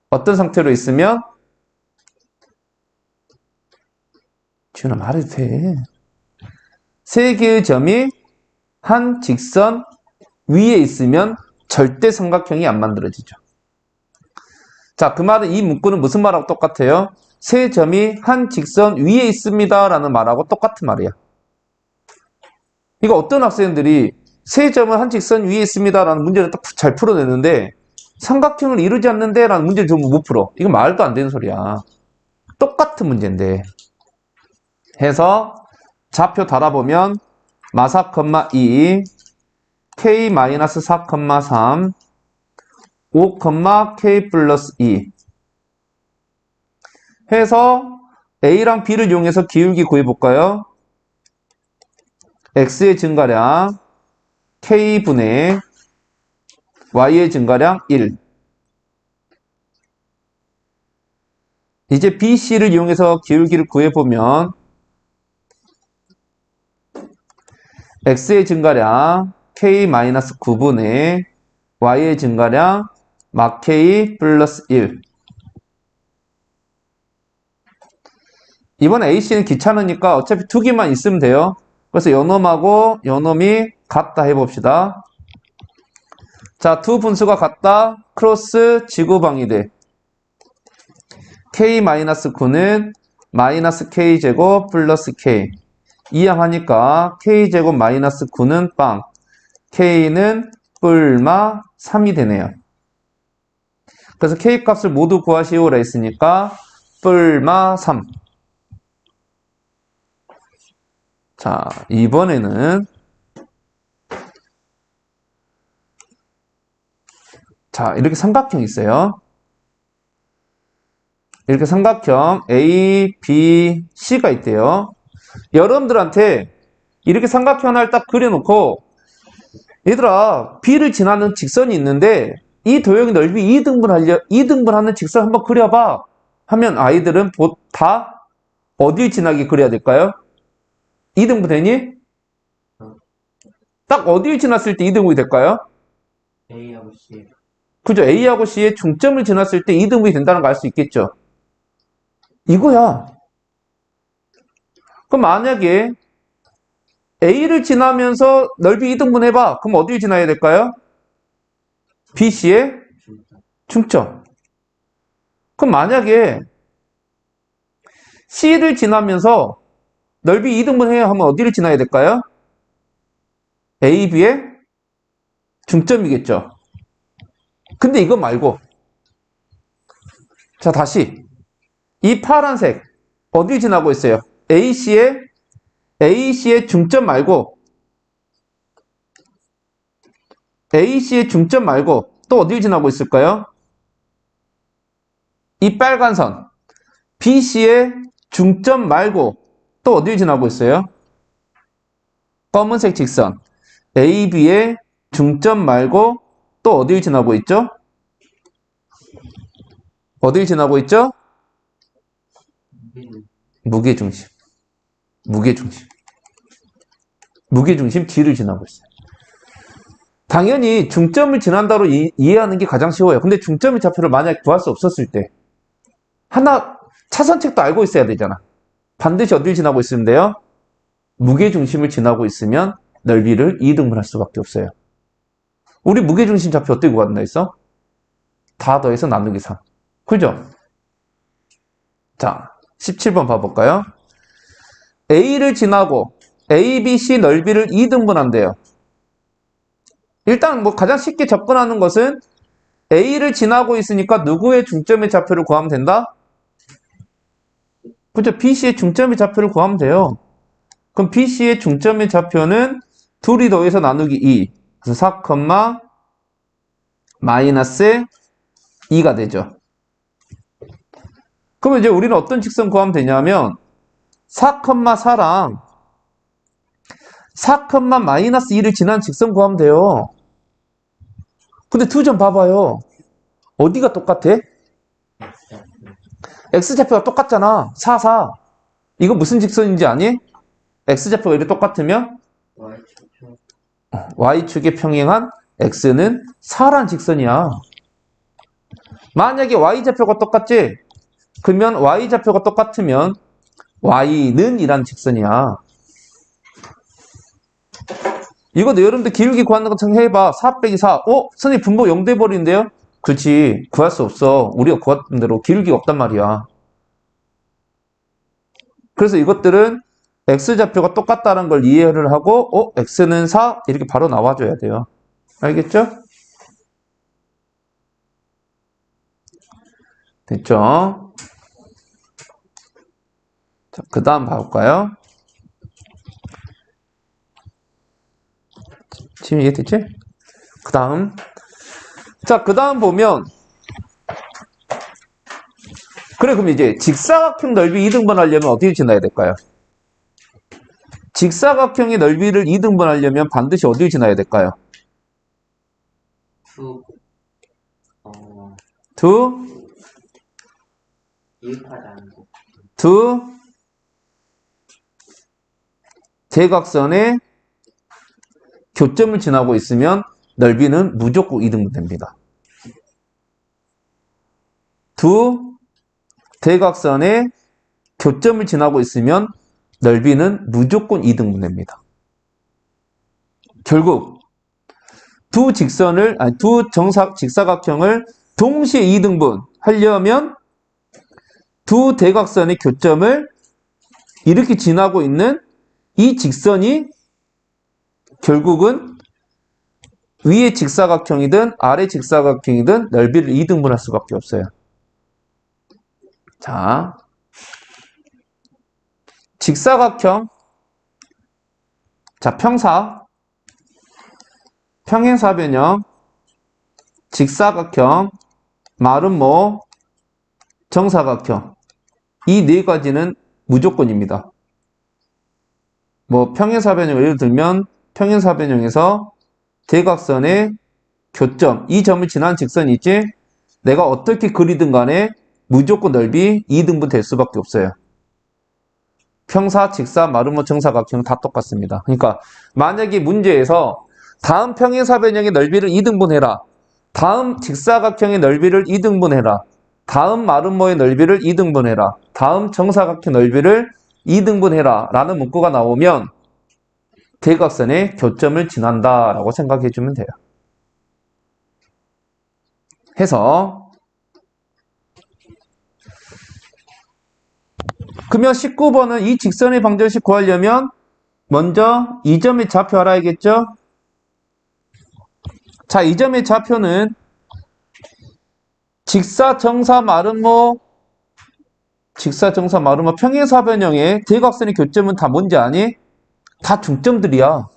어떤 상태로 있으면? 지훈아 말해도 돼. 세 개의 점이 한 직선 위에 있으면 절대 삼각형이 안 만들어지죠. 자, 그 말은 이 문구는 무슨 말하고 똑같아요? 세 점이 한 직선 위에 있습니다 라는 말하고 똑같은 말이야. 이거 어떤 학생들이 세 점은 한 직선 위에 있습니다 라는 문제를 딱 잘 풀어내는데 삼각형을 이루지 않는데 라는 문제를 전부 못 풀어. 이거 말도 안 되는 소리야. 똑같은 문제인데. 해서 좌표 달아보면 마사, 2, K-4,3, 5, K 플러스 2 해서 A랑 B를 이용해서 기울기 구해볼까요? X의 증가량 K분의 Y의 증가량 1. 이제 B, C를 이용해서 기울기를 구해보면 X의 증가량 K-9분의 Y의 증가량 막 K 플러스 1. 이번 AC는 귀찮으니까 어차피 두 개만 있으면 돼요. 그래서 요놈하고 요놈이 같다 해봅시다. 자, 두 분수가 같다. 크로스 지구방위대. k-9는 마이너스 k제곱 플러스 k. 이항하니까 k제곱 마이너스 9는 빵. k는 뿔마 3이 되네요. 그래서 k 값을 모두 구하시오라 했으니까 뿔마 3. 자, 이번에는 자, 이렇게 삼각형이 있어요. 이렇게 삼각형 A, B, C가 있대요. 여러분들한테 이렇게 삼각형 하나를 딱 그려놓고 얘들아, B를 지나는 직선이 있는데 이 도형의 넓이 2등분하는 직선 한번 그려봐 하면 아이들은 다 어딜 지나게 그려야 될까요? 2등분 되니? 딱 어딜 지났을 때 2등분이 될까요? A하고 C. 그죠? A하고 C의 중점을 지났을 때 2등분이 된다는 걸 알 수 있겠죠? 이거야. 그럼 만약에 A를 지나면서 넓이 2등분 해봐. 그럼 어딜 지나야 될까요? BC의 중점. 그럼 만약에 C를 지나면서 넓이 2등분 해야 하면 어디를 지나야 될까요? A, B의 중점이겠죠. 근데 이거 말고 자, 다시 이 파란색 어딜 지나고 있어요? AC의 중점 말고 AC의 중점 말고 또 어딜 지나고 있을까요? 이 빨간 선 BC의 중점 말고 또 어딜 지나고 있어요? 검은색 직선 AB의 중점 말고 또 어딜 지나고 있죠? 어딜 지나고 있죠? 무게중심. 무게중심 G를 지나고 있어요. 당연히 중점을 지난다로 이해하는 게 가장 쉬워요. 근데 중점의 좌표를 만약에 구할 수 없었을 때 하나 차선책도 알고 있어야 되잖아. 반드시 어딜 지나고 있으면 돼요? 무게중심을 지나고 있으면 넓이를 2등분할 수밖에 없어요. 우리 무게중심 좌표 어떻게 구한다 했어? 다 더해서 나누기 3. 그죠? 자, 17번 봐볼까요? A를 지나고 A, B, C 넓이를 2등분한대요. 일단 뭐 가장 쉽게 접근하는 것은 A를 지나고 있으니까 누구의 중점의 좌표를 구하면 된다? 그죠? BC의 중점의 좌표를 구하면 돼요. 그럼 BC의 중점의 좌표는 둘이 더해서 나누기 2. 그래서 4, 마이너스 2가 되죠. 그러면 이제 우리는 어떤 직선 구하면 되냐면 4,4랑 4, 마이너스 2를 지난 직선 구하면 돼요. 근데 두 점 봐봐요. 어디가 똑같아? X좌표가 똑같잖아. 4, 4. 이거 무슨 직선인지 아니? X좌표가 이렇게 똑같으면 Y축에 평행한 X는 4란 직선이야. 만약에 Y좌표가 똑같지? 그러면 Y좌표가 똑같으면 Y는 이란 직선이야. 이거 여러분들 기울기 구하는 것처럼 해봐. 4 빼기 4. 선생님 분모 0 돼버리는데요? 그렇지. 구할 수 없어. 우리가 구했던 대로 기울기가 없단 말이야. 그래서 이것들은 X좌표가 똑같다는 걸 이해를 하고 X는 4 이렇게 바로 나와줘야 돼요. 알겠죠? 됐죠? 자, 그 다음 봐볼까요? 지금 이해됐지? 그 다음. 자, 그 다음 보면. 그래, 그럼 이제 직사각형 넓이 2등분 하려면 어떻게 지나야 될까요? 직사각형의 넓이를 2등분 하려면 반드시 어딜 지나야 될까요? 두 대각선의 교점을 지나고 있으면 넓이는 무조건 2등분 됩니다. 두 대각선의 교점을 지나고 있으면 넓이는 무조건 2등분 됩니다. 결국 두 직사각형을 동시에 2등분 하려면 두 대각선의 교점을 이렇게 지나고 있는 이 직선이 결국은 위에 직사각형이든 아래 직사각형이든 넓이를 2등분할 수밖에 없어요. 자, 직사각형, 자, 평행사변형, 직사각형, 마름모, 정사각형. 이 네 가지는 무조건입니다. 뭐 평행사변형을 예를 들면 평행사변형에서 대각선의 교점, 이 점을 지나는 직선이 있지, 내가 어떻게 그리든 간에 무조건 넓이 2등분 될 수밖에 없어요. 평사, 직사, 마름모, 정사각형 다 똑같습니다. 그러니까 만약에 문제에서 다음 평행사변형의 넓이를 2등분해라, 다음 직사각형의 넓이를 2등분해라, 다음 마름모의 넓이를 2등분해라, 다음 정사각형 넓이를 2등분해라 라는 문구가 나오면 대각선의 교점을 지난다 라고 생각해 주면 돼요. 해서 그러면 19번은 이 직선의 방정식 구하려면 먼저 이 점의 좌표 알아야겠죠? 자, 이 점의 좌표는 직사, 정사, 마름모 평행사변형의 대각선의 교점은 다 뭔지 아니? 다 중점들이야.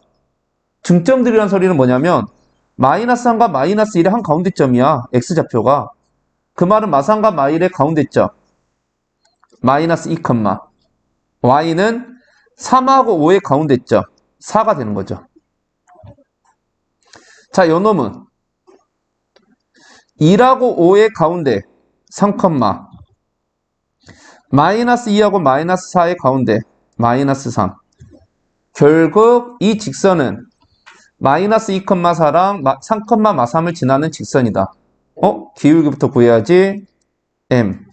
중점들이란 소리는 뭐냐면 마이너스 1과 마이너스 1의 한 가운데점이야. X좌표가. 그 말은 마상과 마일의 가운데점. 마이너스 2, Y는 3하고 5의 가운데점. 4가 되는 거죠. 자, 요 놈은 2하고 5의 가운데 3, 마이너스 2하고 마이너스 4의 가운데 마이너스 3. 결국 이 직선은 마이너스 2, 4랑 3, 마3을 지나는 직선이다. 기울기부터 구해야지. M.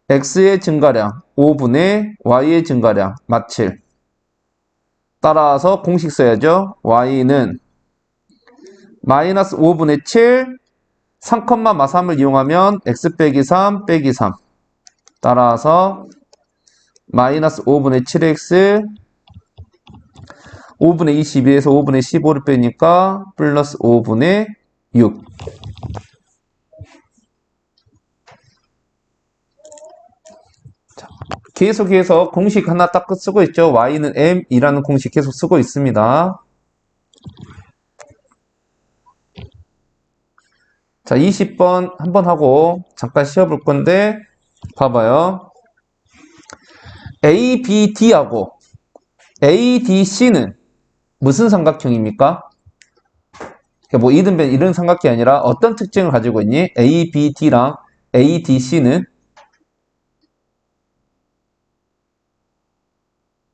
X의 증가량 5분의 Y의 증가량 마7. 따라서 공식 써야죠. Y는 마이너스 5분의 7, 3, 마3을 이용하면 X 빼기 3 빼기 3. 따라서 마이너스 5분의 7X 5분의 22에서 5분의 15를 빼니까 플러스 5분의 6. 자, 계속해서 공식 하나 딱 쓰고 있죠. Y는 M이라는 공식 계속 쓰고 있습니다. 자, 20번 한번 하고 잠깐 쉬어볼 건데 봐봐요. ABD하고 ADC는 무슨 삼각형입니까? 뭐 이등변 이런 삼각형이 아니라 어떤 특징을 가지고 있니? ABD랑 ADC는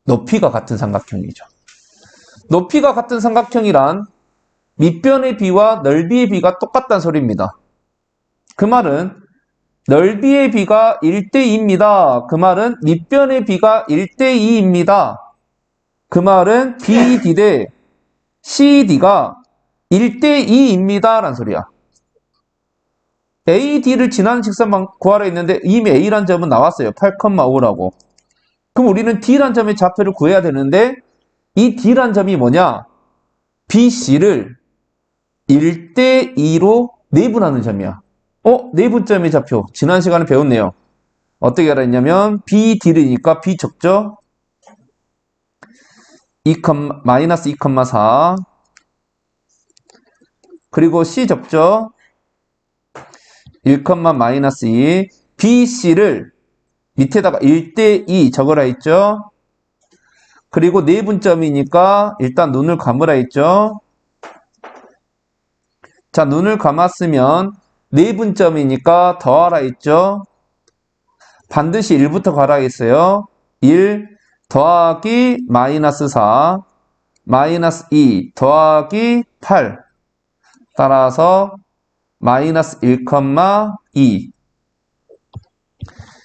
높이가 같은 삼각형이죠. 높이가 같은 삼각형이란 밑변의 비와 넓이의 비가 똑같다는 소리입니다. 그 말은 넓이의 비가 1대2입니다. 그 말은 밑변의 비가 1대2입니다. 그 말은 BD 대 CD가 1대2입니다. 라는 소리야. AD를 지나는 직선만 구하라 했는데 이미 A란 점은 나왔어요. 8,5라고. 그럼 우리는 D란 점의 좌표를 구해야 되는데 이 D란 점이 뭐냐? BC를 1대2로 내분하는 점이야. 내분점의 좌표. 지난 시간에 배웠네요. 어떻게 알았냐면 BD니까 B 적죠? 마이너스 2,4 그리고 C 적죠? 1, 마이너스 2 BC를 밑에다가 1대2 적으라 했죠? 그리고 내분점이니까 일단 눈을 감으라 했죠? 자, 눈을 감았으면 내분점이니까 더하라 했죠? 반드시 1부터 가라 했어요. 1 더하기 마이너스 4 마이너스 2 더하기 8 따라서 마이너스 1,2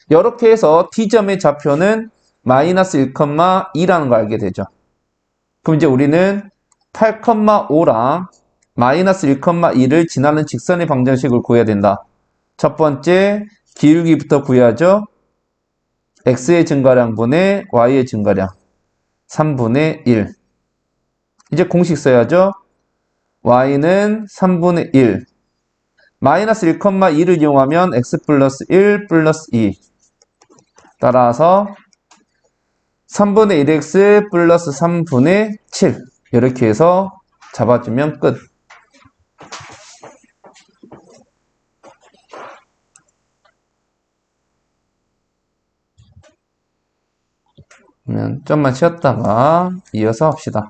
이렇게 해서 D점의 좌표는 마이너스 1,2라는 걸 알게 되죠. 그럼 이제 우리는 8,5랑 마이너스 1,2를 지나는 직선의 방정식을 구해야 된다. 첫 번째, 기울기부터 구해야죠. x의 증가량분의 y의 증가량. 3분의 1. 이제 공식 써야죠. y는 3분의 1. 마이너스 1,2를 이용하면 x 플러스 1 플러스 2. 따라서 3분의 1x 플러스 3분의 7. 이렇게 해서 잡아주면 끝. 그러면 좀만 쉬었다가 이어서 합시다.